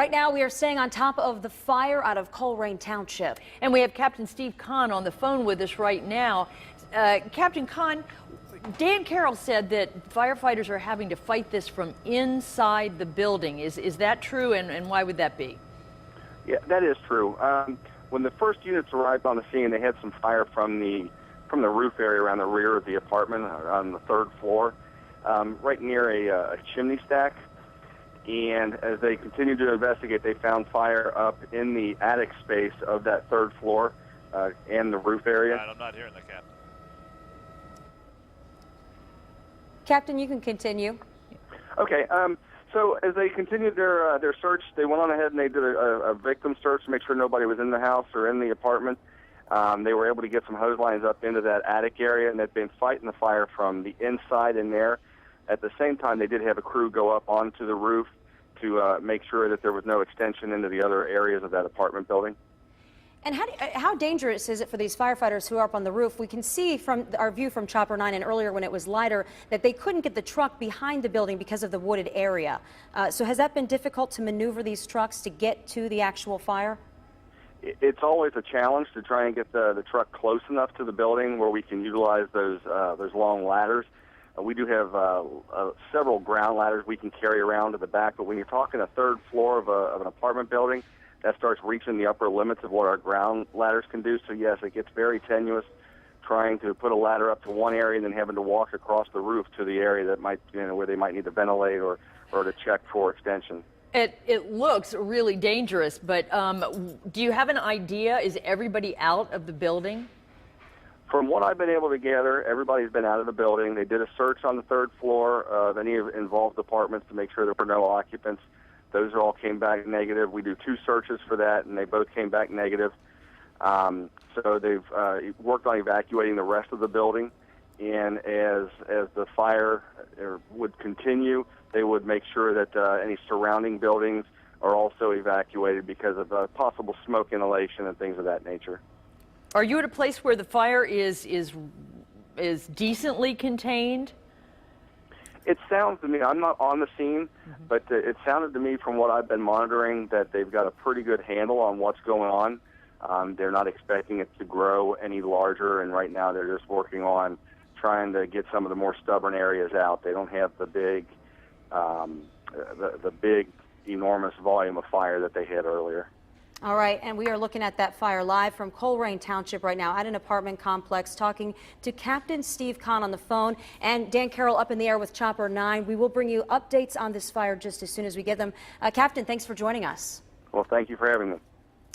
Right now, we are staying on top of the fire out of Colerain Township. And we have Captain Steve Kahn on the phone with us right now. Captain Kahn, Dan Carroll said that firefighters are having to fight this from inside the building. Is that true, and why would that be? Yeah, that is true. When the first units arrived on the scene, they had some fire from the roof area around the rear of the apartment on the third floor, right near a chimney stack. And as they continued to investigate, they found fire up in the attic space of that third floor and the roof area. Right, I'm not hearing the captain. Captain, you can continue. Okay. So as they continued their search, they went on ahead and they did a victim search to make sure nobody was in the house or in the apartment. They were able to get some hose lines up into that attic area, and they'd been fighting the fire from the inside in there. At the same time, they did have a crew go up onto the roof to make sure that there was no extension into the other areas of that apartment building. And how dangerous is it for these firefighters who are up on the roof? We can see from our view from Chopper 9 and earlier when it was lighter that they couldn't get the truck behind the building because of the wooded area. So has that been difficult to maneuver these trucks to get to the actual fire? It's always a challenge to try and get the truck close enough to the building where we can utilize those long ladders. We do have several ground ladders we can carry around to the back, but when you're talking a third floor of an apartment building, that starts reaching the upper limits of what our ground ladders can do. So yes, it gets very tenuous trying to put a ladder up to one area and then having to walk across the roof to the area that might, where they might need to ventilate or to check for extension. It looks really dangerous, but do you have an idea? Is everybody out of the building? From what I've been able to gather, everybody's been out of the building. They did a search on the third floor of any involved apartments to make sure there were no occupants. Those all came back negative. We do 2 searches for that, and they both came back negative. So they've worked on evacuating the rest of the building, and as the fire would continue, they would make sure that any surrounding buildings are also evacuated because of possible smoke inhalation and things of that nature. Are you at a place where the fire is decently contained? It sounds to me, I'm not on the scene, but it sounded to me from what I've been monitoring that they've got a pretty good handle on what's going on. They're not expecting it to grow any larger, and right now they're just working on trying to get some of the more stubborn areas out. They don't have the big, the big, enormous volume of fire that they had earlier. All right, and we are looking at that fire live from Colerain Township right now at an apartment complex, talking to Captain Steve Kahn on the phone and Dan Carroll up in the air with Chopper 9. We will bring you updates on this fire just as soon as we get them. Captain, thanks for joining us. Well, thank you for having me.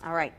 All right.